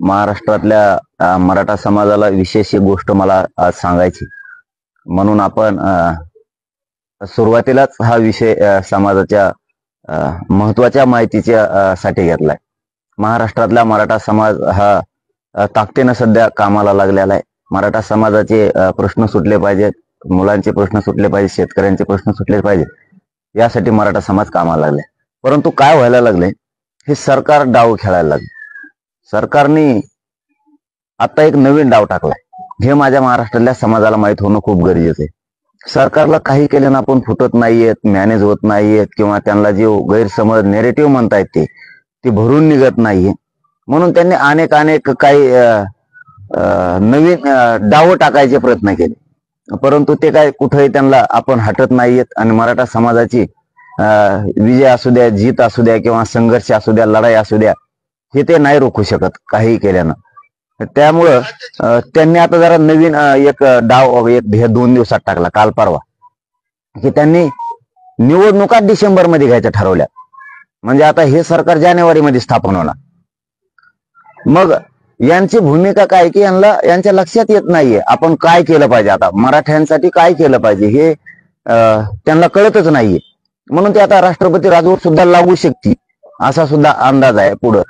महाराष्ट्रातल्या मराठा समाजाला विशेष एक गोष्ट मला आज सांगायची, म्हणून आपण सुरुवातीलाच हा विषय समाजाच्या महत्वाच्या माहितीच्या साठी घेतलाय। महाराष्ट्रातला मराठा समाज हा ताकदीने सध्या कामाला लागलेला आहे। मराठा समाजाचे प्रश्न सुटले पाहिजेत, मुलांचे प्रश्न सुटले पाहिजे, शेतकऱ्यांचे प्रश्न सुटले पाहिजेत, यासाठी मराठा समाज कामाला लागलाय। परंतु काय व्हायला लागले, हे सरकार डाव खेळायला लागले। सरकारने आता एक नवीन डाव टाकलाय, हे माझ्या महाराष्ट्रातल्या समाजाला माहित होणं खूप गरजेचं आहे। सरकारला काही केलं ना आपण फुटत नाहीयेत, मॅनेज होत नाहीयेत, किंवा त्यांना जे गैरसमज नेरेटिव्ह म्हणतायत ते भरून निघत नाहीये, म्हणून त्यांनी अनेक काही नवीन डाव टाकायचे प्रयत्न केले। परंतु ते काय कुठेही त्यांना आपण हटत नाहीयेत आणि मराठा समाजाची विजय असू द्या, जीत असू द्या, किंवा संघर्ष असू द्या, लढाई असू द्या, हे ते नाही रोखू शकत काही केल्यानं। त्यामुळं त्यांनी आता जरा नवीन एक डाव हे 2 दिवसात टाकला, काल परवा, की त्यांनी निवडणुका डिसेंबर मध्ये घ्यायच्या ठरवल्या। म्हणजे आता हे सरकार जानेवारी मध्ये स्थापन होणार। मग यांची भूमिका काय की यांच्या लक्षात येत नाहीये आपण काय केलं पाहिजे, आता मराठ्यांसाठी काय केलं पाहिजे हे त्यांना कळतच नाहीये। म्हणून ते आता राष्ट्रपती राजवट सुद्धा लागू शकते असा सुद्धा अंदाज आहे पुढं।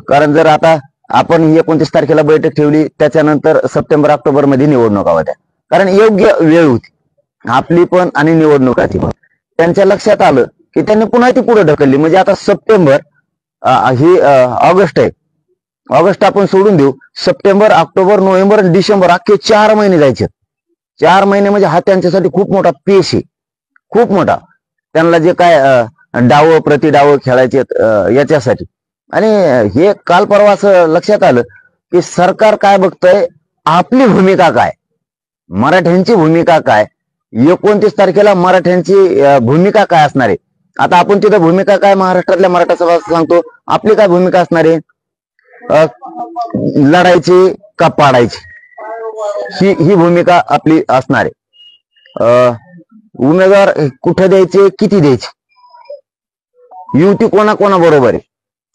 कारण जर आता आपण 29 तारखेला बैठक ठेवली, त्याच्यानंतर सप्टेंबर ऑक्टोबर मध्ये निवडणुका होत्या, कारण योग्य वेळ होती आपली पण आणि निवडणुकाची पण। त्यांच्या लक्षात आलं की त्यांनी पुन्हा ती पुढे ढकलली। म्हणजे आता सप्टेंबर ही ऑगस्ट आहे, ऑगस्ट आपण सोडून देऊ, सप्टेंबर, ऑक्टोबर, नोव्हेंबर, डिसेंबर अख्खे 4 महिने जायचे। 4 महिने म्हणजे हा त्यांच्यासाठी खूप मोठा पेश आहे, खूप मोठा। त्यांना जे काय डाव प्रतिडाव खेळायचे याच्यासाठी। आणि हे काल परवा असं लक्षात आलं की सरकार काय बघतंय, आपली भूमिका काय, मराठ्यांची भूमिका काय, 29 तारखेला मराठ्यांची भूमिका काय असणार आहे। आता आपण तिथं भूमिका काय महाराष्ट्रातल्या मराठा समाजाला सांगतो, आपली काय भूमिका असणार आहे, लढायची का पाडायची, ही भूमिका आपली असणार आहे। उमेदवार कुठे द्यायचे, किती द्यायचे, युती कोणा बरोबर आहे,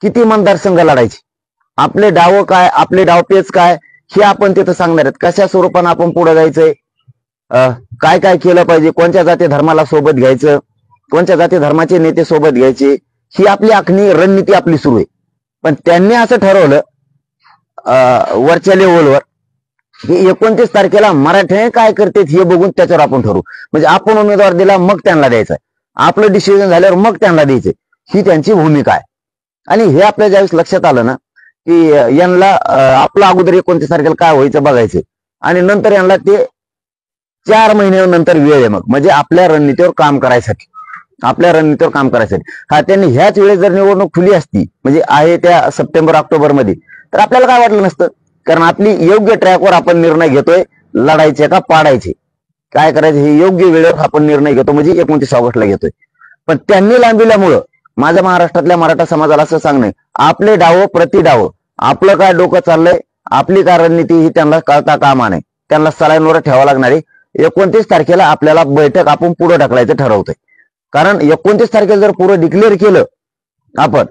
किती मतदारसंघ लढायचे, आपले डाव काय, आपले डावपेच काय, हे आपण तिथं सांगणार आहेत। कशा स्वरूपानं आपण पुढे जायचंय, काय काय केलं पाहिजे, कोणत्या जाती धर्माला सोबत घ्यायचं, कोणत्या जाती धर्माचे नेते सोबत घ्यायचे, ही आपली आखणी रणनीती आपली सुरू आहे। पण त्यांनी असं ठरवलं वरच्या लेवलवर की 29 तारखेला मराठे काय करतात हे बघून त्याच्यावर आपण ठरवू। म्हणजे आपण उमेदवार दिला मग त्यांना द्यायचं, आपलं डिसिजन झाल्यावर मग त्यांना द्यायचं, ही त्यांची भूमिका आहे। आणि हे आपल्या ज्यावेळेस लक्षात आलं ना की यांना आपलं अगोदर 29 तारखेला काय व्हायचं बघायचं, आणि नंतर यांना ते 4 महिन्यानंतर वेळ आहे मग, म्हणजे आपल्या रणनीतीवर काम करायसाठी, आपल्या रणनीतीवर काम करायसाठी। हा, त्यांनी ह्याच वेळेस जर निवडणूक खुली असती, म्हणजे आहे त्या सप्टेंबर ऑक्टोबर मध्ये, तर आपल्याला काय वाटलं नसतं, कारण आपली योग्य ट्रॅकवर आपण निर्णय घेतोय, लढायचे का पाडायचे, काय करायचे हे योग्य वेळेवर आपण निर्णय घेतो, म्हणजे 29 ऑगस्टला घेतोय। पण त्यांनी लांबविल्यामुळं माझ्या महाराष्ट्रातल्या मराठा समाजाला असं सांगणं, आपले डाव प्रतिडाव, आपलं काय डोकं चाललंय, आपली काय रणनीती ही त्यांना कळता कामा नये, त्यांना सलाईनवर ठेवावं लागणार आहे। 29 तारखेला आपल्याला बैठक आपण पुढे ढकलायचं ठरवतोय, कारण 29 तारखेला जर पुढे डिक्लेअर केलं आपण,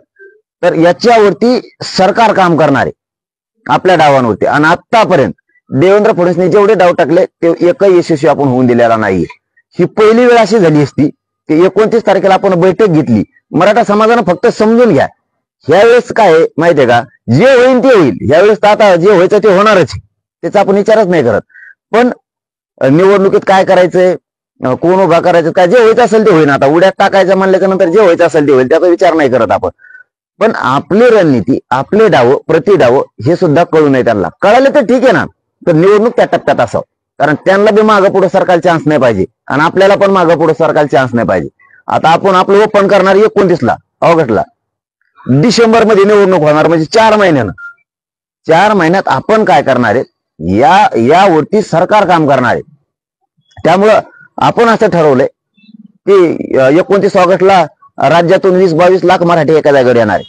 तर याच्यावरती सरकार काम करणार आहे आपल्या डावांवरती। आणि आतापर्यंत देवेंद्र फडणवीसने जेवढे डाव टाकले ते एकही यशस्वी आपण होऊन दिलेला नाहीये। ही पहिली वेळ अशी झाली असती की 29 तारखेला आपण बैठक घेतली, मराठा समाजानं फक्त समजून घ्या, ह्यावेळेस काय माहितीये का, जे होईल ते होईल, ह्यावेळेस तर आता जे व्हायचं ते होणारच, त्याचा आपण विचारच नाही करत। पण निवडणुकीत काय करायचंय, कोण उभा करायचं, काय जे व्हायचं असेल ते होईल, आता उड्यात टाकायचं म्हणल्याच्या नंतर जे व्हायचं असेल ते होईल, त्याचा विचार नाही करत आपण। पण आपली रणनीती, आपले डाव प्रतिडाव हे सुद्धा कळू नये त्यांना, कळाले तर ठीक आहे ना, तर निवडणूक त्या टप्प्यात असावं, कारण त्यांना बी मागं पुढे सरकारला चान्स नाही पाहिजे आणि आपल्याला पण मागं पुढे सरकारला चान्स नाही पाहिजे। आता आपण आपलं ओपन करणार 29 ऑगस्टला, डिसेंबर मध्ये निवडणूक होणार, म्हणजे 4 महिन्यानं, 4 महिन्यात आपण काय करणार आहे, यावरती सरकार काम करणार आहे। त्यामुळं आपण असं ठरवलंय की 29 ऑगस्टला राज्यातून 20-22 लाख मराठी एका जागेवर येणार आहे,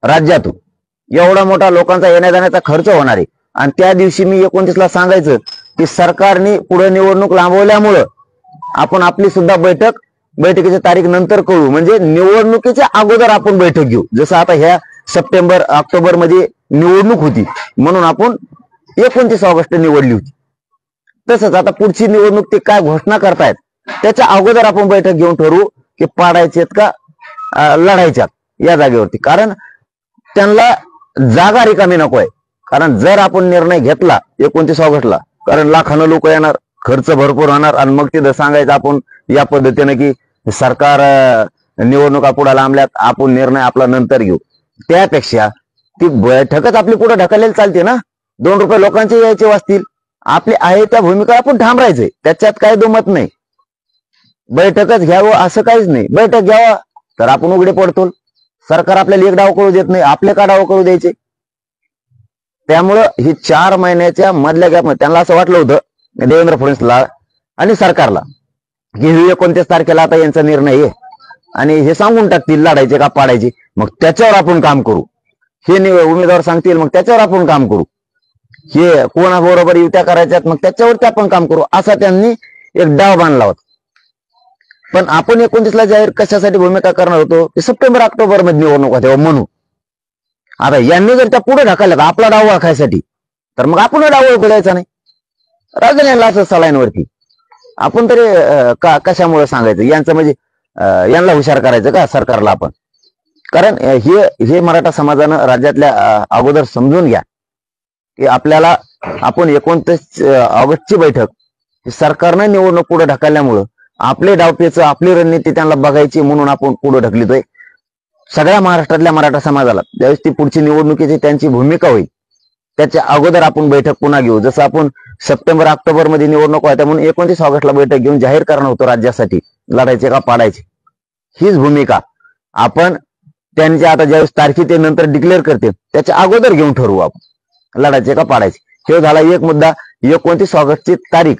राज्यातून एवढा मोठा लोकांचा येण्या जाण्याचा खर्च होणार आहे। आणि त्या दिवशी मी 29ला सांगायचं की सरकारने पुढे निवडणूक लांबवल्यामुळं आपण आपली सुद्धा बैठकीची तारीख नंतर कळू, म्हणजे निवडणुकीच्या अगोदर आपण बैठक घेऊ। जसं आता ह्या सप्टेंबर ऑक्टोबर मध्ये निवडणूक होती म्हणून आपण 29 ऑगस्ट निवडली होती. तसंच आता पुढची निवडणूक ते काय घोषणा करतायत त्याच्या अगोदर आपण बैठक घेऊन ठरवू की पाडायचेत का लढायच्यात या जागेवरती. कारण त्यांना जागा रिकामी नकोय. कारण जर आपण निर्णय घेतला 29 ऑगस्टला, कारण लाखानं लोक येणार, खर्च भरपूर होणार आणि मग तिथं सांगायचं आपण या पद्धतीने की सरकार निवडणुका पुढे लांबल्यात, आपण निर्णय आपला नंतर घेऊ. त्यापेक्षा ती बैठकच आपली पुढे ढकललेली चालते ना. 2 रुपये लोकांचे यायचे वाचतील. आपली आहे त्या भूमिका आपण ठाम राहायचंय, त्याच्यात काही दुमत नाही. बैठकच घ्यावं असं काहीच नाही. बैठक घ्यावा तर आपण उघडे पडतो. सरकार आपल्याला एक डाव करू देत नाही, आपले का डाव करू द्यायचे. त्यामुळं ही 4 महिन्याच्या मधल्या गॅपमध्ये त्यांना असं वाटलं होतं देवेंद्र फडणवीसला आणि सरकारला की 29 तारखेला आता यांचा निर्णय आहे आणि हे सांगून टाकतील लढायचे का पाडायचे, मग त्याच्यावर आपण काम करू. हे उमेदवार सांगतील मग त्याच्यावर आपण काम करू. हे कोणाबरोबर युत्या करायच्यात मग त्याच्यावरती आपण काम करू, असा त्यांनी एक डाव बांधला होता. पण आपण 29 ला जाहीर कशासाठी भूमिका करणार होतो ते सप्टेंबर ऑक्टोबर मध्ये निवडणूक होते म्हणून. आता यांनी जर त्या पुढे ढकलल्यात आपला डाव ओळखायसाठी तर मग आपण डाव ओळखायचा नाही. राजन यांना असं सलाईनवरती आपण तरी कशामुळे सांगायचं यांचं, म्हणजे यांना हुशार करायचं का सरकारला आपण. कारण हे मराठा समाजानं राज्यातल्या अगोदर समजून घ्या की आपल्याला आपण 29 ऑगस्टची बैठक सरकारनं निवडणूक पुढे ढकलल्यामुळं आपले डावपेच आपली रणनीती त्यांना बघायची म्हणून आपण पुढे ढकलितोय. सगळ्या महाराष्ट्रातल्या मराठा समाजाला ज्यावेळेस ती पुढची निवडणुकीची त्यांची भूमिका होईल त्याच्या अगोदर आपण बैठक पुन्हा घेऊ. जसं आपण सप्टेंबर ऑक्टोबर मध्ये निवडणूक होत्या म्हणून 29 ऑगस्टला बैठक घेऊन जाहीर करणार होतो राज्यासाठी लढायचे का पाडायचे. हीच भूमिका आपण त्यांच्या आता ज्यावेळेस तारखी ते नंतर डिक्लेअर करते त्याच्या अगोदर घेऊन ठरवू आपण लढायचे का पाडायचे. हे झाला एक मुद्दा. 29 ऑगस्टची तारीख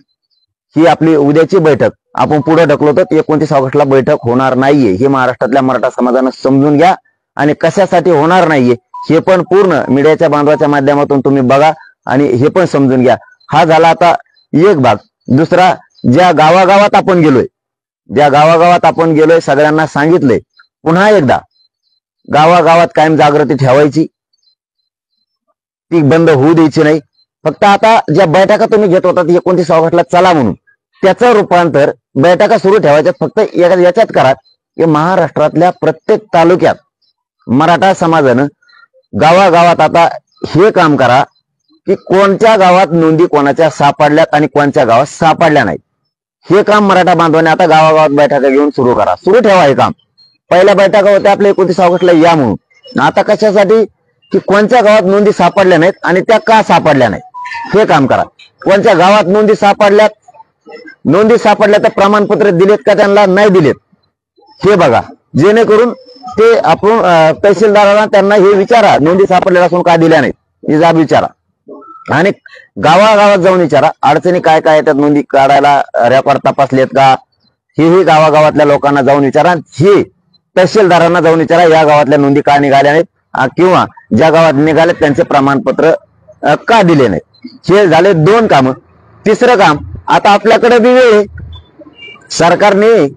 ही आपली उद्याची बैठक आपण पुढे ढकलो तर 29 ऑगस्टला बैठक होणार नाहीये. हे महाराष्ट्रातल्या मराठा समाजानं समजून घ्या आणि कशासाठी होणार नाहीये हे पण पूर्ण मीडियाच्या बांधवाच्या माध्यमातून तुम्ही बघा आणि हे पण समजून घ्या. हा झाला आता एक भाग. दुसरा, ज्या गावागावात आपण गेलोय सगळ्यांना सांगितलंय पुन्हा एकदा गावागावात कायम जागृती ठेवायची, ती बंद होऊ द्यायची नाही. फक्त आता ज्या बैठका तुम्ही घेत होता 29 ऑगस्टला चला म्हणून त्याचं रूपांतर बैठका सुरू ठेवायच्यात फक्त याच्यात करा की महाराष्ट्रातल्या प्रत्येक तालुक्यात मराठा समाजानं गावागावात आता हे काम करा की कोणत्या गावात नोंदी कोणाच्या सापडल्यात आणि कोणत्या गावात सापडल्या नाहीत. हे काम मराठा बांधवांनी आता गावागावात बैठका घेऊन सुरू करा, सुरू ठेवा हे काम. पहिल्या बैठका होत्या आपल्या 29 ऑगस्टला या म्हणून, आता कशासाठी की कोणत्या गावात नोंदी सापडल्या नाहीत आणि त्या का सापडल्या नाहीत हे काम करा. कोणत्या गावात नोंदी सापडल्या तर प्रमाणपत्र दिलेत का त्यांना नाही दिलेत हे बघा, जेणेकरून ते आपण तहसीलदारांना त्यांना हे विचारा नोंदी सापडलेल्या असून का दिल्या नाहीत हे जाब विचारा. आणि गावागावात जाऊन विचारा अडचणी काय काय येतात, नोंदी काढायला रेकॉर्ड तपासलेत का हे गावागावातल्या लोकांना जाऊन विचारा. हे तहसीलदारांना जाऊन विचारा या गावातल्या नोंदी का निघाल्या नाहीत किंवा ज्या गावात निघालेत त्यांचे प्रमाणपत्र का दिले नाहीत. हे झाले 2 काम. तिसरं काम, आता आपल्याकडे बी वेळ, सरकारने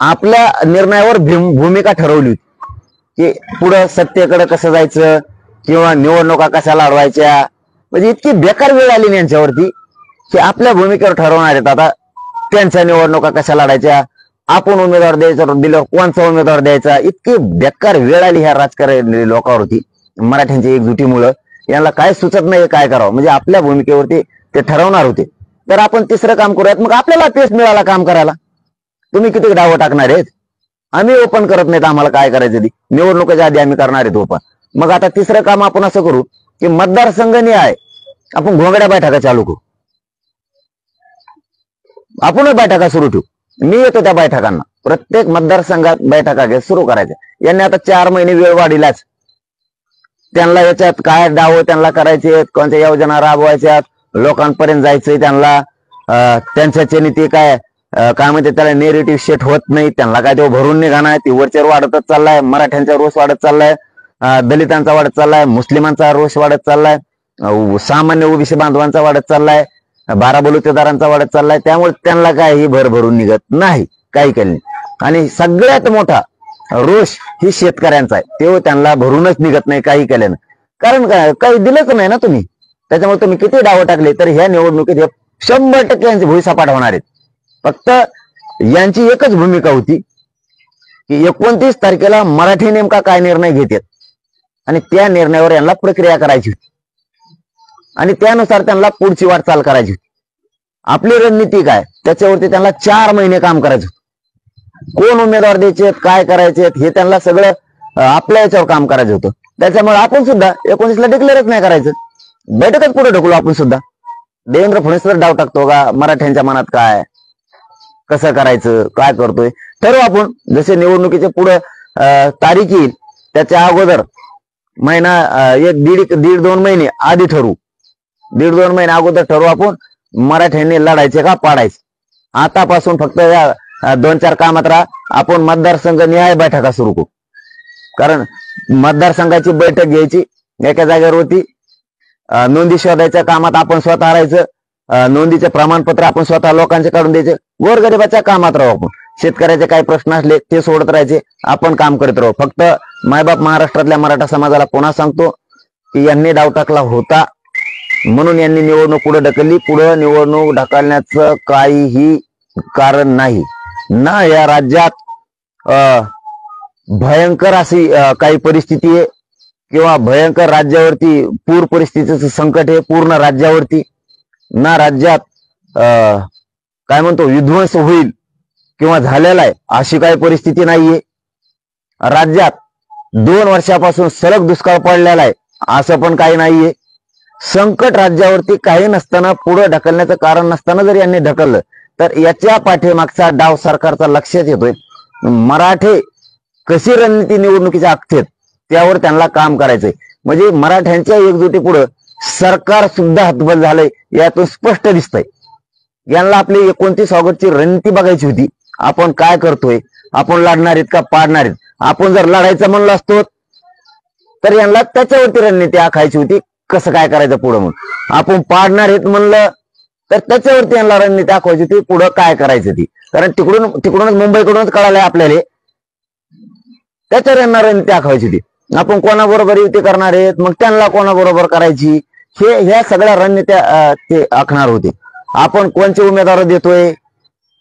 आपल्या निर्णयावर भूमिका ठरवली होती की पुढं सत्तेकडे कसं जायचं किंवा निवडणुका कशा लढवायच्या. म्हणजे इतकी बेकार वेळ आली यांच्यावरती की आपल्या भूमिकेवर ठरवणार आहेत आता त्यांच्या निवडणुका कशा लढायच्या, आपण उमेदवार द्यायचा दिल्यावर कोणचा उमेदवार द्यायचा. इतकी बेकार वेळ आली ह्या राजकारणी लोकांवरती मराठ्यांच्या एकजुटीमुळं. यांना काय सुचत नाही काय करावं, म्हणजे आपल्या भूमिकेवरती ते ठरवणार होते. तर आपण तिसरं काम करूयात, मग आपल्याला पेस मिळाला काम करायला. तुम्ही किती डावं टाकणार आहेत, आम्ही ओपन करत नाहीत, आम्हाला काय करायचं ती निवडणुकीच्या आधी आम्ही करणार आहेत ओपन. मग आता तिसरं काम आपण असं करू की मतदारसंघ आहे आपण घोंगड्या बैठका चालू करू, आपणच बैठका सुरू ठेवू. मी येतो त्या बैठकांना, प्रत्येक मतदारसंघात बैठका घ्या सुरू करायच्या. यांनी आता 4 महिने वेळ वाढीलाच. त्यांना याच्यात काय डाव त्यांना करायचे, कोणत्या योजना राबवायच्यात, लोकांपर्यंत जायचंय त्यांना, त्यांच्या नीती काय म्हणते त्याला नेरेटिव्ह सेट होत नाही, त्यांना काय ते भरून निघाणार. ती वरचेवर वाढतच चाललाय, मराठ्यांचा रोष वाढत चाललाय, दलितांचा वाढत चाललाय, मुस्लिमांचा रोष वाढत चाललाय, सामान्य ओबीसी बांधवांचा वाढत चाललाय, 12 बलुतेदारांचा वाढत चाललाय. त्यामुळे त्यांना काही भर भरून निघत नाही, काही केलं नाही. आणि सगळ्यात मोठा रोष ही शेतकऱ्यांचा आहे, ते त्यांना भरूनच निघत नाही काही केल्यानं. कारण काही दिलंच नाही ना तुम्ही. त्याच्यामुळे तुम्ही किती डावं टाकले तर ह्या निवडणुकीत 100% यांचे भुईसपाट होणार आहेत. फक्त यांची एकच भूमिका होती की 29 तारखेला मराठी नेमका काय निर्णय घेतात आणि त्या निर्णयावर यांना प्रक्रिया करायची होती आणि त्यानुसार त्यांना पुढची वाटचाल करायची होती. आपली रणनीती काय त्याच्यावरती त्यांना 4 महिने काम करायचं. कोण उमेदवार द्यायचे, काय करायचे हे त्यांना सगळं आपल्या याच्यावर काम करायचं होतं. त्याच्यामुळे आपण सुद्धा 19ला डिक्लेअरच नाही करायचं, बैठकच पुढे ढकलू आपण सुद्धा. देवेंद्र फडणवीस डाव टाकतो का मराठ्यांच्या मनात काय, कसं करायचं, काय करतोय ठरवू आपण. जसे निवडणुकीचे पुढे तारीख येईल त्याच्या अगोदर महिना 1-1.5-2 महिने आधी ठरवू, 1.5-2 महिने अगोदर ठरवू आपण मराठ्यांनी लढायचे का पाडायचे. आतापासून फक्त या 2-4 कामात राहा. आपण मतदारसंघ निहाय बैठका सुरू करू. कारण मतदारसंघाची बैठक घ्यायची, एका जागेवरती नोंदी शोधायच्या कामात आपण स्वतः राहायचं, नोंदीचे प्रमाणपत्र आपण स्वतः लोकांचे काढून द्यायचे. गोरगरिबाच्या कामात राहू आपण. शेतकऱ्याचे काही प्रश्न असले ते सोडत राहायचे, आपण काम करत राहू. फक्त मायबाप महाराष्ट्रातल्या मराठा समाजाला पुन्हा सांगतो की यांनी डाव टाकला होता म्हणून यांनी निवडणूक पुढे ढकलली. पुढे निवडणूक ढकलण्याचं काहीही कारण नाही ना. या राज्यात भयंकर अशी काही परिस्थिती आहे किंवा भयंकर राज्यावरती पूर परिस्थितीचं संकट आहे पूर्ण राज्यावरती. ना राज्यात काय म्हणतो विध्वंस होईल किंवा झालेला आहे अशी काही परिस्थिती नाहीये. राज्यात 2 वर्षापासून सलग दुष्काळ पडलेला आहे असं पण काही नाहीये. संकट राज्यावरती काही नसताना पुढे ढकलण्याचं कारण नसताना जर यांनी ढकललं तर याच्या पाठीमागचा डाव सरकारचा लक्षात येतोय. मराठे कशी रणनीती निवडणुकीच्या आखतेत त्यावर त्यांना काम करायचंय. म्हणजे मराठ्यांच्या एकजुटी पुढे सरकार सुद्धा हतबल झालंय यातून स्पष्ट दिसतंय. यांना आपली 29 ऑगस्टची रणनीती बघायची होती. आपण काय करतोय, आपण लढणार आहेत का पाडणार आहेत. आपण जर लढायचं म्हणलं असतो तर यांना त्याच्यावरती रणनीती आखायची होती, कसं काय करायचं पुढं. म्हणून आपण पाडणार आहेत म्हणलं तर त्याच्यावरती यांना रणनीती आखवायची होती, पुढं काय करायचं ती. कारण तिकडूनच मुंबईकडूनच कळालंय आपल्याला, त्याच्यावर यांना रणनीती आखवायची होती. आपण कोणाबरोबर युती करणार आहेत, मग त्यांना कोणाबरोबर करायची, ह्या सगळ्या रणनीत्या ते आखणार होते. आपण कोणचे उमेदवार देतोय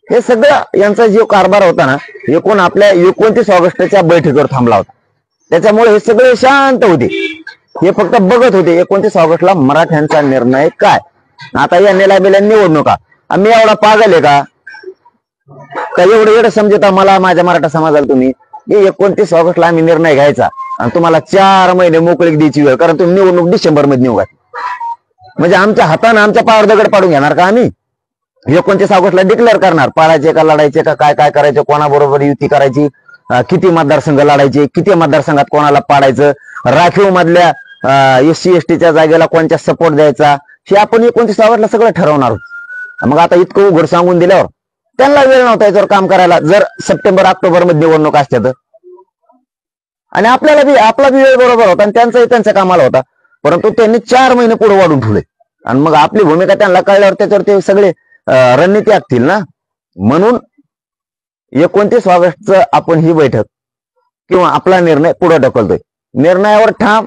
हे सगळं यांचा जो कारभार होता ना एकूण आपल्या 29 ऑगस्टच्या बैठकीवर थांबला होता. त्याच्यामुळे हे सगळे शांत होते, हे फक्त बघत होते 29 ऑगस्टला मराठ्यांचा निर्णय काय. आता या नेल्याबेल्या निवडणुका आम्ही एवढा पागल आहे का एवढं एवढं समजता मला माझ्या मराठा समाजाला तुम्ही 29 ऑगस्टला आम्ही निर्णय घ्यायचा आणि तुम्हाला 4 महिने मोकळीक द्यायची वेळ. कारण तुम्ही निवडणूक डिसेंबर मध्ये निवडा म्हणजे आमच्या हाताने आमच्या पायावर दगड पाडून घेणार का आम्ही. 29 ऑगस्टला डिक्लेअर करणार पाळायचे का लढायचे का काय काय करायचं, कोणाबरोबर युती करायची, किती मतदारसंघ लढायचे, किती मतदारसंघात कोणाला पाडायचं, राखीव मधल्या SC ST जागेला कोणत्या सपोर्ट द्यायचा हे आपण 29 ऑगस्टला सगळं ठरवणार आहोत. मग आता इतकं उघड सांगून दिल्यावर त्यांना वेळ नव्हता याच्यावर काम करायला. जर सप्टेंबर ऑक्टोबर मध्ये निवडणूक असत्या तर आणि आपला बी वेळ बरोबर होता आणि त्यांच्या कामाला होता. परंतु त्यांनी 4 महिने पुढे वाढून ठेवले आणि मग आपली भूमिका त्यांना कळल्यावर त्याच्यावर ते सगळे रणनीती आखतील ना. म्हणून 29 ऑगस्टचं आपण ही बैठक किंवा आपला निर्णय पुढे ढकलतोय. निर्णयावर ठाम,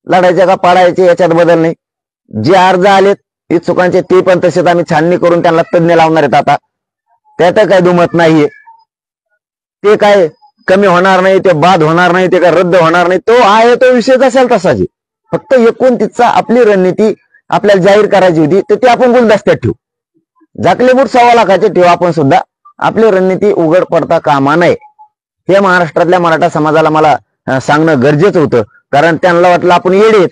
लढायचे का पाडायचे याच्यात बदल नाही. जे अर्ज आलेत इच्छुकांचे ते पण तसेच आम्ही छाननी करून त्यांना तज्ञ लावणार आहेत. आता त्यात काही दुमत नाहीये, ते काय कमी होणार नाही, ते बाद होणार नाही, ते काय रद्द होणार नाही. तो आहे तो विषय असेल तसाच. फक्त 29चा आपली रणनीती आपल्याला जाहीर करायची होती तर ते आपण गुलदस्त्यात ठेवू. झाकले बूट 1.25 लाखाचे ठेवू आपण सुद्धा. आपली रणनीती उघड पडता कामा नये हे महाराष्ट्रातल्या मराठा समाजाला मला सांगणं गरजेचं होतं. कारण त्यांना वाटलं आपण येडे आहेत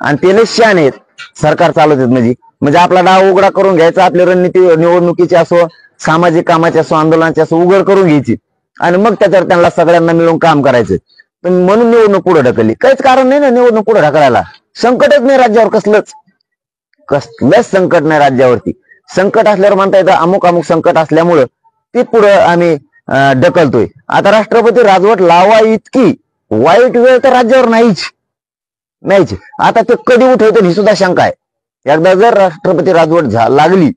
आणि ते शान आहेत सरकार चालवतात म्हणजे आपला डाव उघडा करून घ्यायचा. आपली रणनीती निवडणुकीची असो, सामाजिक कामाची असो, आंदोलनाची असो उघड करून घ्यायची आणि मग त्याच्यावर त्यांना सगळ्यांना मिळून काम करायचं. म्हणून निवडणूक पुढे ढकलली. काहीच कारण नाही ना निवडणूक पुढे ढकलायला. संकटच नाही राज्यावर, कसलंच संकट नाही राज्यावरती. संकट असल्यावर म्हणता येतं अमुक संकट असल्यामुळं ते पुढे आम्ही ढकलतोय. आता राष्ट्रपती राजवट लावा इतकी वाईट वेळ तर राज्यावर नाहीच. आता ते कधी उठवते ही सुद्धा शंका आहे. एकदा जर राष्ट्रपती राजवट लागली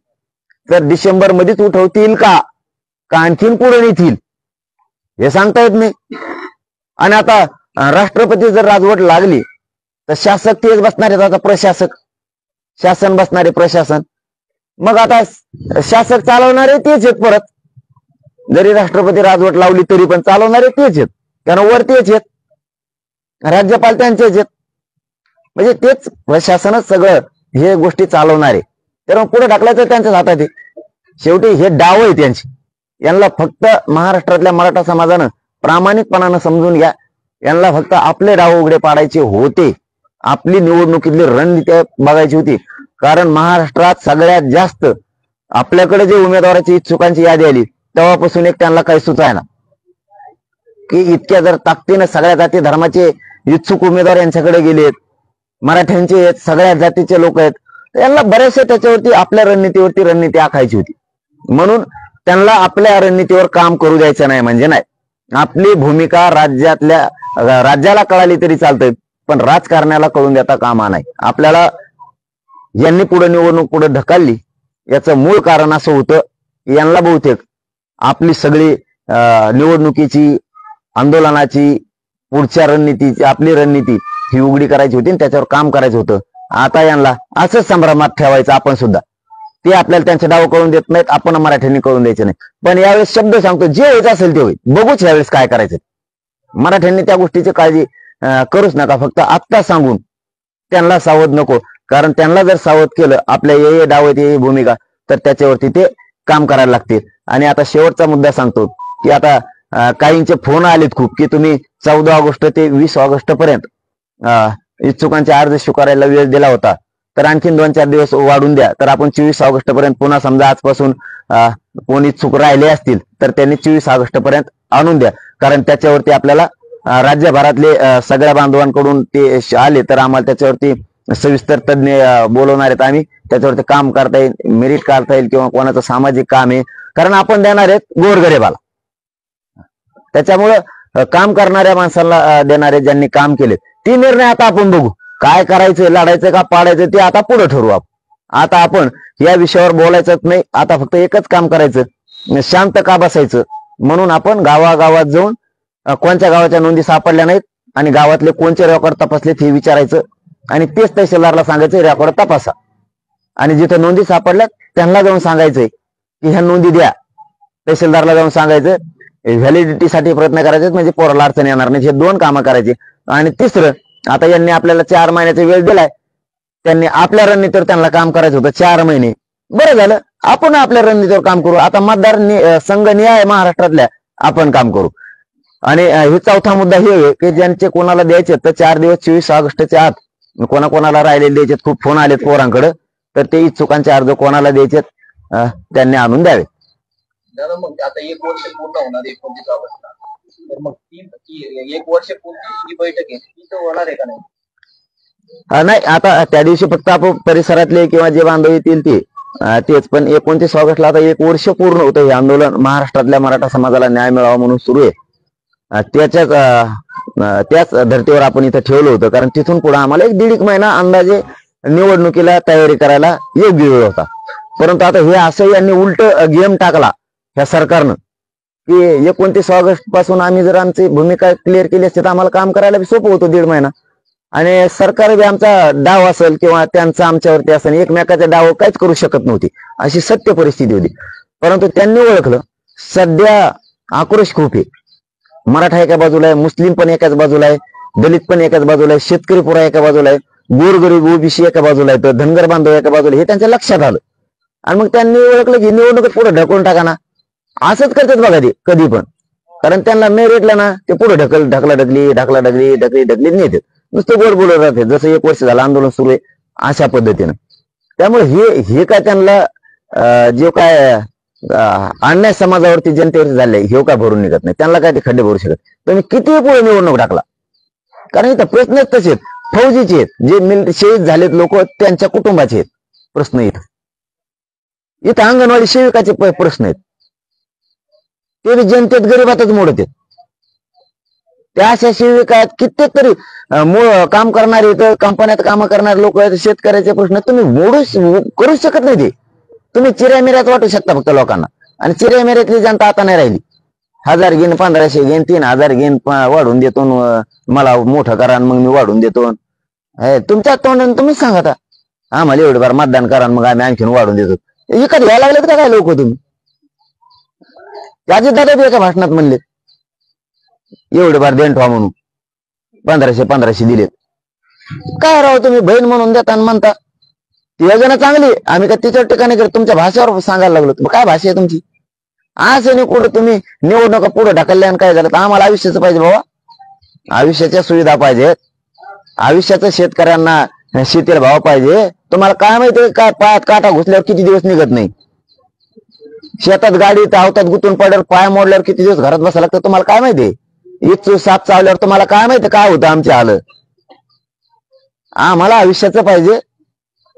तर डिसेंबर मध्येच उठवतील का आणखीन पुढे नेतील हे सांगता येत नाही. आणि आता राष्ट्रपती जर राजवट लागली तर शासक तेच बसणार आहेत, आता प्रशासक, शासन बसणारे प्रशासन. मग आता शासक चालवणारे तेच आहेत परत. जरी राष्ट्रपती राजवट लावली तरी पण चालवणारे तेच आहेत, कारण वर तेच आहेत, राज्यपाल त्यांचेच आहेत. म्हणजे तेच प्रशासनच सगळं हे गोष्टी चालवणारे. तर पुढे ढकलायचं त्यांच्याच हातात आहे. शेवटी हे डाव आहे त्यांची. यांना फक्त महाराष्ट्रातल्या मराठा समाजानं प्रामाणिकपणानं समजून घ्या. यांना फक्त आपले डाव उघडे पाडायचे होते. आपली निवडणुकीतली रणनीती बघायची होती. कारण महाराष्ट्रात सगळ्यात जास्त आपल्याकडे जे उमेदवाराची इच्छुकांची यादी आली तेव्हापासून एक त्यांना काही सुचायना की इतक्या जर ताकदीनं सगळ्या जाती धर्माचे इच्छुक उमेदवार यांच्याकडे गेलेत, मराठ्यांचे सगळ्या जातीचे लोक आहेत, यांना बऱ्याचशा त्याच्यावरती आपल्या रणनीती आखायची होती. म्हणून त्यांना आपल्या रणनीतीवर काम करू द्यायचं नाही म्हणजे नाही. आपली भूमिका राज्याला कळाली तरी चालतंय, पण राजकारण्याला कळून देता कामा नाही. आपल्याला यांनी पुढे निवडणूक पुढे ढकलली याचं मूळ कारण असं होतं की यांना बहुतेक आपली सगळी निवडणुकीची, आंदोलनाची, पुढच्या रणनीतीची, आपली रणनीती ही उघडी करायची होती आणि त्याच्यावर काम करायचं होतं. आता यांना असंच संभ्रमात ठेवायचं आपण सुद्धा. ते आपल्याला त्यांचे डाव कळून देत नाहीत, आपण मराठ्यांनी कळून द्यायचे नाही. पण यावेळेस शब्द सांगतो, जे व्हायचं असेल ते होईल. बघूच यावेळेस काय करायचं. मराठ्यांनी त्या गोष्टीची काळजी करूच नका. फक्त आत्ता सांगून त्यांना सावध नको. कारण त्यांना जर सावध केलं आपल्या ये डाव ये भूमिका, तर त्याच्यावरती ते काम करायला लागतील. आणि आता शेवटचा मुद्दा सांगतो की आता काहींचे फोन आलेत खूप की तुम्ही 14 ऑगस्ट ते 20 ऑगस्ट पर्यंत इच्छुकांचे अर्ज स्वीकारायला वेळ दिला होता, तर आणखीन 2-4 दिवस वाढून द्या. तर आपण 24 ऑगस्ट पर्यंत पुन्हा, समजा आजपासून कोण इच्छुक राहिले असतील तर त्यांनी 24 ऑगस्ट पर्यंत आणून द्या. कारण त्याच्यावरती आपल्याला राज्यभरातले सगळ्या बांधवांकडून ते आले तर आम्हाला त्याच्यावरती सविस्तर तज्ञ बोलवणार आहेत. आम्ही त्याच्यावरती काम करता येईल, मेरिट काढता येईल किंवा कोणाचं सामाजिक काम आहे. कारण आपण देणार आहेत गोरगरिबाला. त्याच्यामुळं काम करणाऱ्या माणसाला देणारे ज्यांनी काम केले ती निर्णय आता आपण बघू. काय करायचं, लढायचं का पाडायचं ते आता पुढे ठरवू आपण. आता आपण या विषयावर बोलायचंच नाही. आता फक्त एकच काम करायचं, शांत का बसायचं. म्हणून आपण गावागावात जाऊन कोणत्या गावाच्या नोंदी सापडल्या नाहीत आणि गावातले कोणते रेकॉर्ड तपासलेत हे विचारायचं आणि तेच तहसीलदारला सांगायचं रेकॉर्ड तपासा. आणि जिथे नोंदी सापडल्यात त्यांना जाऊन सांगायचंय की ह्या नोंदी द्या. तहसीलदारला जाऊन सांगायचं, व्हॅलिडिटीसाठी प्रयत्न करायचे, म्हणजे पोराला अडचण येणार नाही. हे 2 कामं करायची. आणि तिसरं, आता यांनी आपल्याला 4 महिन्याचा वेळ दिलाय. त्यांनी आपल्या रणनीतीवर त्यांना काम करायचं होतं 4 महिने. बरं झालं, आपण आपल्या रणनीतीवर काम करू. आता मतदार संघ निहाय महाराष्ट्रातल्या आपण काम करू. आणि हे चौथा मुद्दा हे आहे की ज्यांचे कोणाला द्यायचे तर 4 दिवस 24 ऑगस्टच्या आत कोणाकोणाला राहिलेले द्यायचे. खूप फोन आलेत पोरांकडे, तर ते इच्छुकांचे अर्ज कोणाला द्यायचे त्यांनी आणून द्यावे. मग आता 1 वर्ष पूर्ण होणार 29 ऑगस्टला, तर मग ती 1 वर्ष पूर्ण जी बैठक आहे ती तर होणार आहे का नाही? नाही, आता त्या दिवशी फक्त आपण परिसरातले किंवा जे बांधव येतील तेच. पण 29 ऑगस्टला आता 1 वर्ष पूर्ण होतं हे आंदोलन महाराष्ट्रातल्या मराठा समाजाला न्याय मिळावा म्हणून सुरू आहे. त्याच धर्तीवर आपण इथं ठेवलं होतं. कारण तिथून पुढे आम्हाला 1-1.5 महिना अंदाजे निवडणुकीला तयारी करायला योग्य वेळ होता. परंतु आता हे असं यांनी उलट गेम टाकला ह्या सरकारनं की 29 ऑगस्ट पासून आम्ही जर आमची भूमिका क्लिअर केली असते तर आम्हाला काम करायला सोपं होतं 1.5 महिना. आणि सरकार बी आमचा डाव असेल किंवा त्यांचा आमच्यावरती असेल, एकमेकाचा डाव काहीच करू शकत नव्हती, अशी सत्य परिस्थिती होती. परंतु त्यांनी ओळखलं सध्या आक्रोश खूप आहे. मराठा एका बाजूला आहे, मुस्लिम पण एकाच बाजूला आहे, दलित पण एकाच बाजूला आहे, शेतकरी पुरा एका बाजूला आहे, गोरगरीब ओबीसी एका बाजूला आहे, तर धनगर बांधव एका बाजूला, हे त्यांच्या लक्षात आलं. आणि मग त्यांनी ओळखलं की निवडणुकीत पुढे ढकलून टाका ना. असंच करतात बघा ते कधी पण. कारण त्यांना मेरिटला ना ते पुढे ढकला नेतात. नुसतं गोड बोलत राहते. जसं 1 वर्ष झालं आंदोलन सुरू आहे अशा पद्धतीनं. त्यामुळे हे काय त्यांना जे काय अन्याय समाजावरती जनतेवरती झाले हे काय भरून निघत नाही. त्यांना काय ते खड्डे भरू शकत. तुम्ही किती पुढे निवडणूक टाकला, कारण इथं प्रश्नच तसे आहेत. फौजीचे आहेत, जे शहीद झालेत लोक त्यांच्या कुटुंबाचे आहेत प्रश्न. इथं अंगणवाडी सेविकाचे प्रश्न आहेत, ते बी जनतेत गरिबातच मोडत आहेत. त्या अशा सेविका कित्येक तरी काम करणारे, तर कंपन्यात काम करणारे लोक आहेत, शेतकऱ्याचे प्रश्न तुम्ही करू शकत नाही. ते तुम्ही चिऱ्यामिऱ्यात वाटू शकता फक्त लोकांना, आणि चिऱ्यामिऱ्यातली जनता आता नाही राहिली. 1000 घेईन, 1500 घेईन, 3000 घेईन, वाढून देतो मला मोठं करा आणि मग मी वाढून देतो. तुमच्या तोंडाने तुम्हीच सांगा आता, आम्हाला एवढे बार मतदान करा मग आम्ही आणखीन वाढून देतो. विकत घ्यायला लागलेत का काय लोक तुम्ही? अजित दादा एका भाषणात म्हणले एवढे बार देण ठेवा म्हणून 1500 दिलेत. काय राव तुम्ही बहीण म्हणून देता आणि म्हणता ती योजना चांगली, आम्ही का तिच्या ठिकाणी तुमच्या भाषेवर सांगायला लागलो. काय भाषा आहे तुमची? असं नाही कुठं तुम्ही निवडणुका पुढे ढकलल्या आणि काय झालं तर आम्हाला आयुष्याचं पाहिजे बाबा, आयुष्याच्या सुविधा पाहिजेत, आयुष्याचं शेतकऱ्यांना शेतीला भाव पाहिजे. तुम्हाला काय माहिती काय पायात काटा घुसल्यावर किती दिवस निघत नाही, शेतात गाडी धावतात गुतून पडल्यावर पाय मोडल्यावर किती दिवस घरात बसायला लागतं तुम्हाला काय माहिती? इच्छू साप चावल्यावर तुम्हाला काय माहिती काय होतं आमच्या हाल? आम्हाला आयुष्याचं पाहिजे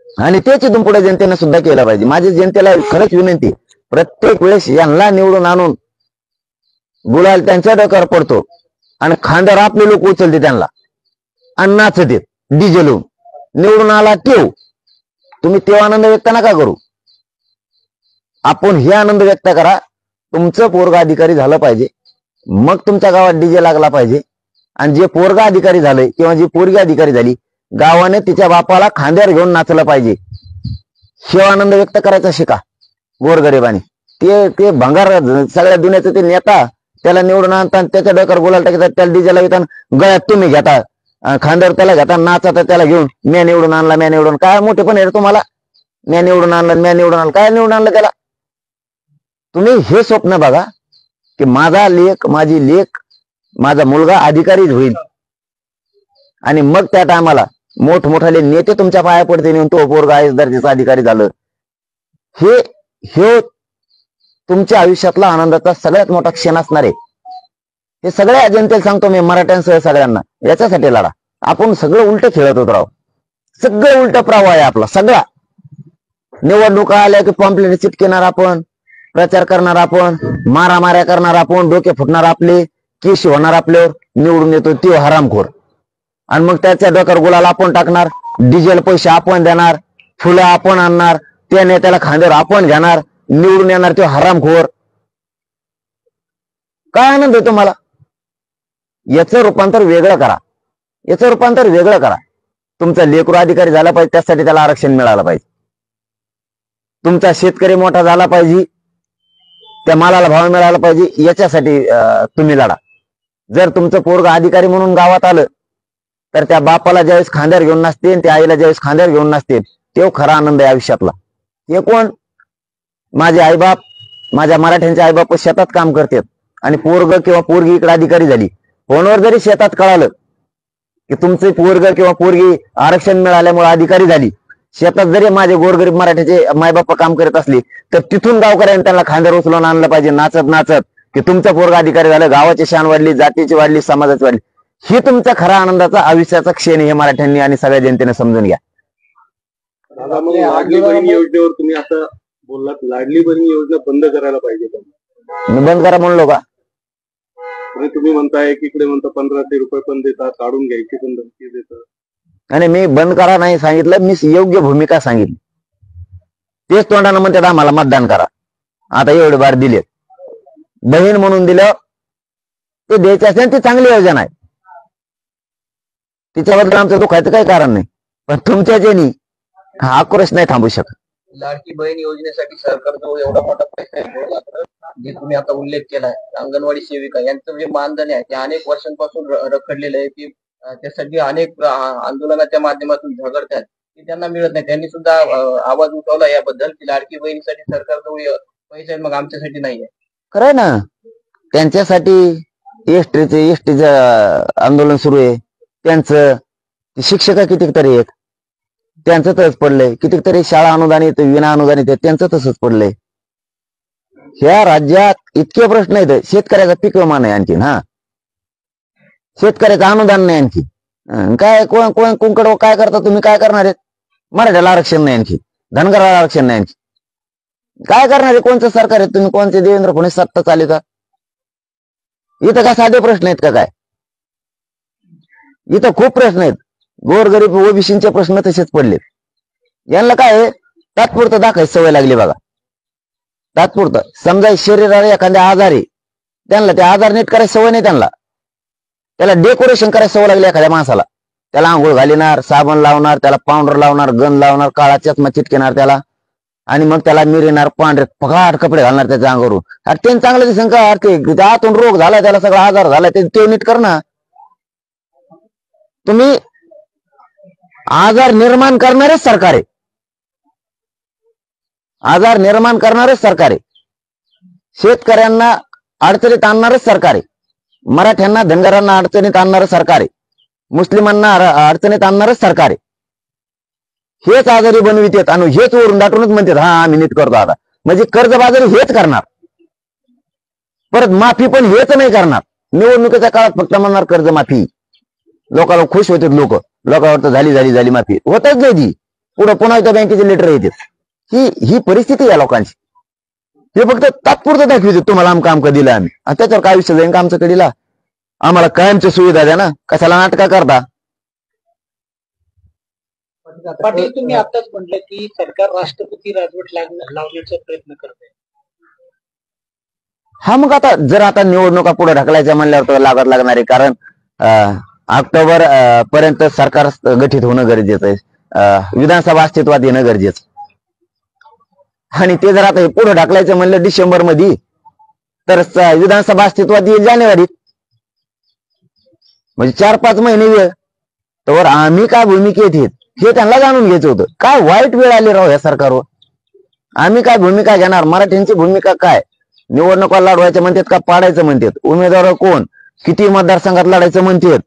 आणि तेच इथून पुढे जनतेने सुद्धा केलं पाहिजे. माझी जनतेला खरंच विनंती, प्रत्येक वेळेस यांना निवडून आणून गुलाल त्यांच्या डोक्यावर पडतो आणि खांद्यावर आपले लोक उचलते त्यांना आणि नाचते डीजे लावून. निवडून आला ठेव, तुम्ही तेव्हा आनंद व्यक्त नका करू, आपण हे आनंद व्यक्त करा. तुमचं पोरगा अधिकारी झालं पाहिजे, मग तुमच्या गावात डीजे लागला पाहिजे. आणि जे पोरगा अधिकारी झालंय किंवा जी पोरगी अधिकारी झाली, गावाने तिच्या बापाला खांद्यावर घेऊन नाचलं पाहिजे. हे आनंद व्यक्त करायचा शिका गोरगरिबाने. ते भंगार सगळ्या दुनियाचं ते नेता त्याला निवडून आणतात, त्याच्या डोक्यावर बोलायला टाकतात, त्याला डीजेला घेतात, गळ्यात तुम्ही घेता, खांद्यावर त्याला घेता, नाचता त्याला घेऊन म्या निवडून आणला, म्या निवडून. काय मोठे पण आहे तुम्हाला, म्या निवडून आणलं, म्या निवडून आणलं. काय निवडून आणलं त्याला? तुम्ही हे स्वप्न बघा की माझा लेक, माझी लेक, माझा मुलगा अधिकारी होईल आणि मग त्या टायमाला मोठमोठाले नेते तुमच्या पाया पडते नेऊन तो पोरगा दर्जाचा अधिकारी झालं. हे तुमच्या आयुष्यातला आनंदाचा सगळ्यात मोठा क्षण असणार आहे. हे सगळ्या जनतेला सांगतो मी, मराठ्यांसह सगळ्यांना, याच्यासाठी लढा. आपण सगळं उलट खेळत होत राव, सगळं उलट प्रवाह आहे आपला सगळा. निवडणुका आल्या की पॉम्पलेट चिटकेणार आपण, प्रचार करणार आपण, मारामाऱ्या करणार आपण, डोके फुटणार आपले, केस होणार आपल्यावर, निवडून येतो तो हरामखोर. आणि मग त्याच्या डोक्यावर गुलाल आपण टाकणार, डिझेल पैसे आपण देणार, फुलं आपण आणणार, त्या नेत्याला खांद्यावर आपण घेणार, निवडून येणार तो हरामखोर. काय आनंद आहे तुम्हाला? याचं रूपांतर वेगळं करा, याचं रूपांतर वेगळं करा. तुमचा लेकरू अधिकारी झाला पाहिजे, त्यासाठी त्याला आरक्षण मिळालं पाहिजे. तुमचा शेतकरी मोठा झाला पाहिजे, त्या मालाला भाव मिळाला पाहिजे, याच्यासाठी तुम्ही लढा. जर तुमचं पोरग अधिकारी म्हणून गावात आलं तर त्या बापाला ज्यावेळेस खांद्यावर घेऊन नसते, त्या आईला ज्यावेळेस खांद्यावर घेऊन नसते, तो खरा आनंद आहे आयुष्यातला. हे कोण? माझे आईबाप, माझ्या मराठ्यांचे आईबाप शेतात काम करतात आणि पोरग किंवा पोरगी इकडे अधिकारी झाली, फोनवर जरी शेतात कळालं की तुमचे पोरग किंवा पोरगी आरक्षण मिळाल्यामुळे अधिकारी झाली, शेतात जरी माझे गोरगरीब मराठ्याचे मायबाप काम करत असले, तर तिथून गावकऱ्यांनी त्यांना खांद्यावर उचलून आणलं पाहिजे नाचत नाचत की तुमचं पोरग अधिकारी झालं, गावाची शान वाढली, जातीची वाढली, समाजाची वाढली. ही तुमचा खरा आनंदाचा आयुष्याचा क्षण हे मराठ्यांनी आणि सगळ्या जनतेने समजून घ्या. लाडली बहीण योजनेवर तुम्ही आता बोललात, लाडली बहीण योजना बंद करायला पाहिजे का? मी बंद करा म्हणलो का? तुम्ही म्हणताय एकीकडे म्हणता 1500 रुपये पण देतात, काढून घ्यायची पण धमकी देतात. आणि मी बंद करा नाही सांगितलं, मी योग्य भूमिका सांगितली. तेच तोंडानं म्हणतात आम्हाला मतदान करा. आता एवढे बार दिलेत, बहीण म्हणून दिलं, ते द्यायचे असेल ती चांगली योजना आहे, तिच्याबद्दल आमचं दुखायचं काही कारण नाही. पण तुमच्या ज्यानी हा आक्रोश नाही थांबू शकत. लाडकी बहीण योजनेसाठी सरकारजवळ एवढा मोठा पैसा आहे, मात्र जे तुम्ही आता उल्लेख केलाय, अंगणवाडी सेविका यांचं जे मानधन आहे ते अनेक वर्षांपासून रखडलेलं आहे, की त्यासाठी अनेक आंदोलनाच्या माध्यमातून झगडतात, की त्यांना मिळत नाही. त्यांनी सुद्धा आवाज उठवला याबद्दल की लाडकी बहिणीसाठी सरकारजवळ पैसे आहे, मग आमच्यासाठी नाहीये. खरंय ना, त्यांच्यासाठी एसटीचं आंदोलन सुरू आहे. त्यांचं शिक्षक कितीतरी आहेत, त्यांचं तसंच पडलंय. कितीतरी शाळा अनुदानित, विना अनुदानित आहेत, त्यांचं तसंच पडलंय. ह्या राज्यात इतके प्रश्न आहेत. शेतकऱ्याचा पीक विमा नाही आणखीन, हा शेतकऱ्याचं अनुदान नाही आणखी. काय कोणकडे काय करता तुम्ही? काय करणार आहेत? मराठ्याला आरक्षण नाही आणखी, धनगराला आरक्षण नाही आणखी. काय करणार आहे? कोणतं सरकार आहे तुम्ही? कोणते देवेंद्र फडणवीस सत्ता चालवता? इथं काय साधे प्रश्न आहेत का? काय इथं खूप प्रश्न आहेत. गोरगरीब ओबीसीचे प्रश्न तसेच पडले. यांना काय तात्पुरतं दाखायची सवय लागली बघा. तात्पुरतं समजा शरीराला एखाद्या आजार आहे, त्यांना ते आजार नीट करायची सवय नाही त्यांना. त्याला डेकोरेशन करायची सवय लागली एखाद्या माणसाला. त्याला आंघोळ घालिणार, साबण लावणार, त्याला पावडर लावणार, गंध लावणार, काळा चष्मा चिटकेणार त्याला, आणि मग त्याला मिरणार, पांढरे पगार कपडे घालणार त्याच्या अंगावरून. अरे ते चांगलं दिसन का? ते आतून रोग झालाय, त्याला सगळा आजार झालाय, ते नीट कर ना. तुम्ही आजार निर्माण करणारेच सरकार आहे. आजार निर्माण करणारच सरकार आहे. शेतकऱ्यांना अडचणीत आणणारच सरकार आहे. मराठ्यांना, धनगरांना अडचणीत आणणारच सरकार आहे. मुस्लिमांना अडचणीत आणणारच सरकार आहे. हेच आजारी बनवित आणि हेच वरून दाटूनच म्हणतात हा आम्ही नीट करतो आता. म्हणजे कर्जबाजारी हेच करणार, परत माफी पण हेच नाही करणार. निवडणुकीच्या काळात फक्त म्हणणार कर्जमाफी, लोकांना खुश होतात, लोकांवर झाली माफी, होतच नाही ती. पुढे पुन्हा त्या बँकेचे लेटर येतात. ही परिस्थिती आहे लोकांची. हे फक्त तात्पुरतं दाखवते तुम्हाला आमचं काम दिलं आम्ही, आणि त्याच्यावर काय विषय जाईल का आमचं कडीला? आम्हाला कायमची सुविधा द्या ना, कशाला नाटका करता? पाटील, तुम्ही आताच म्हटलं की सरकार राष्ट्रपती राजवट लावण्याचा प्रयत्न करते. हा, मग आता निवडणुका पुढे ढकलायच्या म्हणल्यावर तर लागणार आहे. कारण ऑक्टोबर पर्यंत सरकार गठीत होणं गरजेचं आहे, विधानसभा अस्तित्वात येणं गरजेचं. आणि ते जर आता पुढे ढकलायचं म्हणलं डिसेंबर मध्ये, तर विधानसभा अस्तित्वात येईल जानेवारीत. म्हणजे 4-5 महिने वेळ. तर आम्ही काय भूमिकेत येत हे त्यांना जाणून घ्यायचं होतं. काय वाईट वेळ आली राव या सरकारवर. आम्ही काय भूमिका घेणार? मराठ्यांची भूमिका काय? निवडणुका लढवायच्या म्हणतात का पाडायचं म्हणतात? उमेदवार कोण, किती मतदारसंघात लढायचं म्हणतात,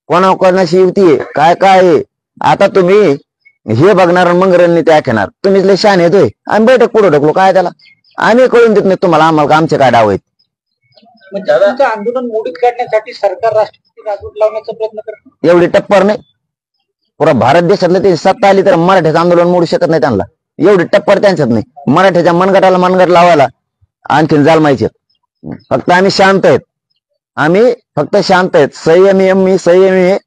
कोणाकोणाशी युती आहे, काय आहे? आता तुम्ही हे बघणार मग रणनीती आखणार. तुम्हीच लय शान येतोय. आम्ही बैठक पुढे ढकलो काय त्याला? आम्ही कळून देत नाही तुम्हाला आम्हाला आमचे काय डाव आहेत. आंदोलन मोडीत काढण्यासाठी सरकार राष्ट्रपती राजवट लावण्याचा प्रयत्न करते. एवढी टप्पर नाही. पुरा भारत देशातलं ते सत्ता आली तर मराठ्याचं आंदोलन मोडू शकत नाही त्यांना. एवढी टप्पर त्यांच्यात नाही. मराठ्याच्या मनगटाला मनगट लावायला आणखीन जालमायचे. फक्त आम्ही शांत आहेत. आम्ही फक्त शांत आहेत. संयमी आहे, मी संयमी आहे.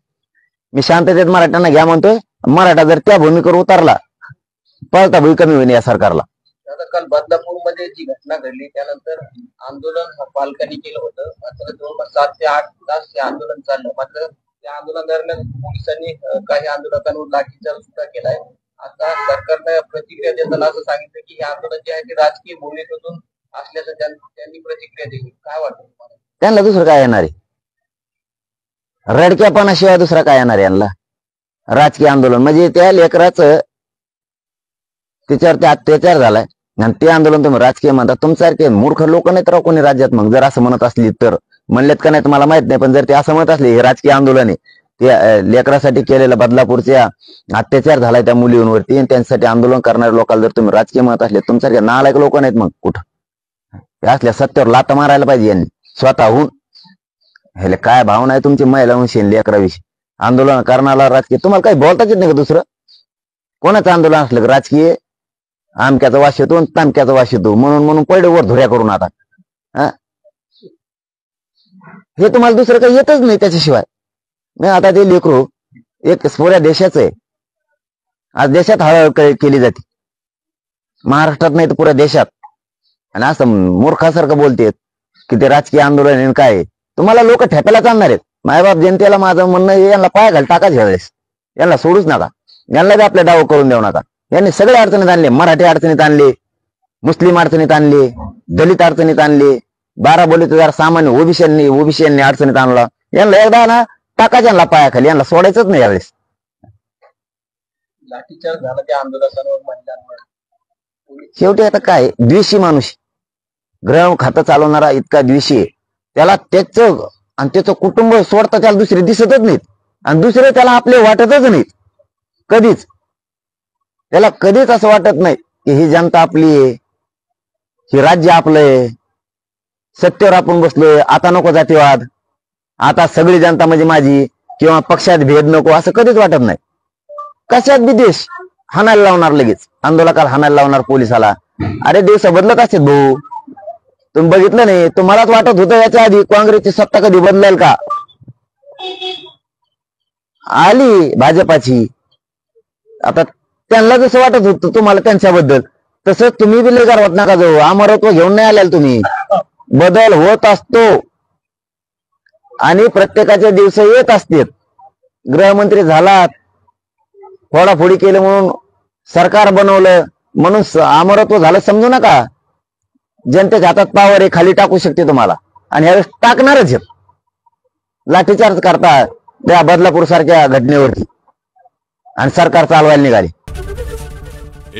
मी शांततेत मराठ्यांना घ्या म्हणतोय. मराठा जर त्या भूमिकेवर उतरला पळता भूमी कमी होईल या सरकारला. काल बदलापूरमध्ये जी घटना घडली त्यानंतर आंदोलन पालकांनी केलं होतं. मात्र जवळपास 7 ते 8 तास हे आंदोलन चाललं. मात्र त्या आंदोलन दरम्यान पोलिसांनी काही आंदोलकांवर लाठीचार्ज सुद्धा केलाय. आता सरकारनं प्रतिक्रिया देताना असं सांगितलं की हे आंदोलन जे आहे ते राजकीय भूमिकेतून असल्याचं त्यांनी प्रतिक्रिया दिली. काय वाटतं तुम्हाला? त्यांना दुसरं काय येणार आहे? रडक्यापणाशिवाय दुसरा काय येणार आहे यांना? राजकीय आंदोलन म्हणजे त्या लेकराचं त्याच्यावरती अत्याचार झालाय आणि ते आंदोलन तुम्ही राजकीय म्हणतात. तुमच्यासारखे मूर्ख लोक नाहीत राव कोणी राज्यात. मग जर असं म्हणत असली तर म्हणलेत का नाही तुम्हाला माहित नाही, पण जर ते असं म्हणत असले हे राजकीय आंदोलन आहे, ते लेकरासाठी केलेलं बदलापूरच्या अत्याचार झालाय त्या मुलींवरती आणि त्यांच्यासाठी आंदोलन करणाऱ्या लोकांना जर तुम्ही राजकीय म्हणत असले, तुमच्यासारखे नालायक लोक नाहीत मग कुठं असल्या सत्यावर लाता मारायला पाहिजे यांनी स्वतःहून. ह्याला काय भावना आहे तुमची महिला म्हणशील लेकराविषयी? आंदोलन करणारा राजकीय तुम्हाला काही बोलताच येत नाही का दुसरं? कोणाचं आंदोलन असलं का राजकीय? आमक्याचा वास येतो तामक्याचा वास येतो म्हणून पडले वर धुऱ्या करून. आता हे तुम्हाला दुसरं काही येतच नाही त्याच्याशिवाय. नाही आता ते लेकरू एक पुऱ्या देशाचं आहे. आज देशात हळहळ केली जाते, महाराष्ट्रात नाही तर पुऱ्या देशात. आणि असं मूर्खासारखं बोलतेत की ते राजकीय आंदोलन आहे काय? तुम्हाला लोक ठेप्याला आणणार आहेत. मायबाप जनतेला माझं म्हणणं आहे यांना पाय घाल टाकाच ह्यावेळेस. यांना सोडूच नका. यांना बी आपले डाव करून देऊ नका. यांनी सगळे अडचणीत आणले. मराठी अडचणीत आणले, मुस्लिम अडचणीत आणले, दलित अडचणीत आणले, 12 बलुतेदार सामान्य ओबीसींनी अडचणीत आणला. यांना एकदा ना टाकाच यांना पायाखाली. यांना सोडायचंच नाही यावेळेस. लाठीचार्ज झाला त्या आंदोलकांवर, महिलांवर. शेवटी आता काय द्वेषी माणूस, गृह खातं चालवणारा इतका द्वेषी आहे. त्याला त्याचं कुटुंब सोडता त्याला दुसरे दिसतच नाहीत आणि दुसरे त्याला आपले वाटतच नाहीत कधीच. त्याला कधीच असं वाटत नाही की ही जनता आपली आहे, हे राज्य आपलंय, सत्तेवर आपण बसलोय, आता नको जातीवाद, आता सगळी जनता म्हणजे माझी, किंवा पक्षात भेद नको, असं कधीच वाटत नाही. कशात बी देश हाणायला लावणार, लगेच आंदोलकाला हाणायला लावणार पोलिसाला. अरे दिवस बदलत असतात भाऊ. तुम्ही बघितलं नाही? तुम्हालाच वाटत होतं याच्या आधी काँग्रेसची सत्ता कधी बदलेल का? आली भाजपाची. आता त्यांना जसं वाटत होतं तुम्हाला त्यांच्याबद्दल, तसं तुम्ही बी लय गारवत नका जाऊ. अमरत्व घेऊन नाही आल्याल तुम्ही. बदल होत असतो आणि प्रत्येकाचे दिवस येत असतात. गृहमंत्री झालात, फोडाफोडी केलं म्हणून सरकार बनवलं म्हणून अमरत्व झालं समजू नका. जनतेच्या हातात पावर आहे, खाली टाकू शकते तुम्हाला आणि ह्यावेळेस टाकणारच आहेत. लाठीचार्ज करता त्या बदलापूर सारख्या घटनेवरती आणि सरकार चालवायला निघाले.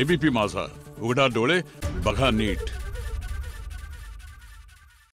एबीपी माझा, उघडा डोळे बघा नीट.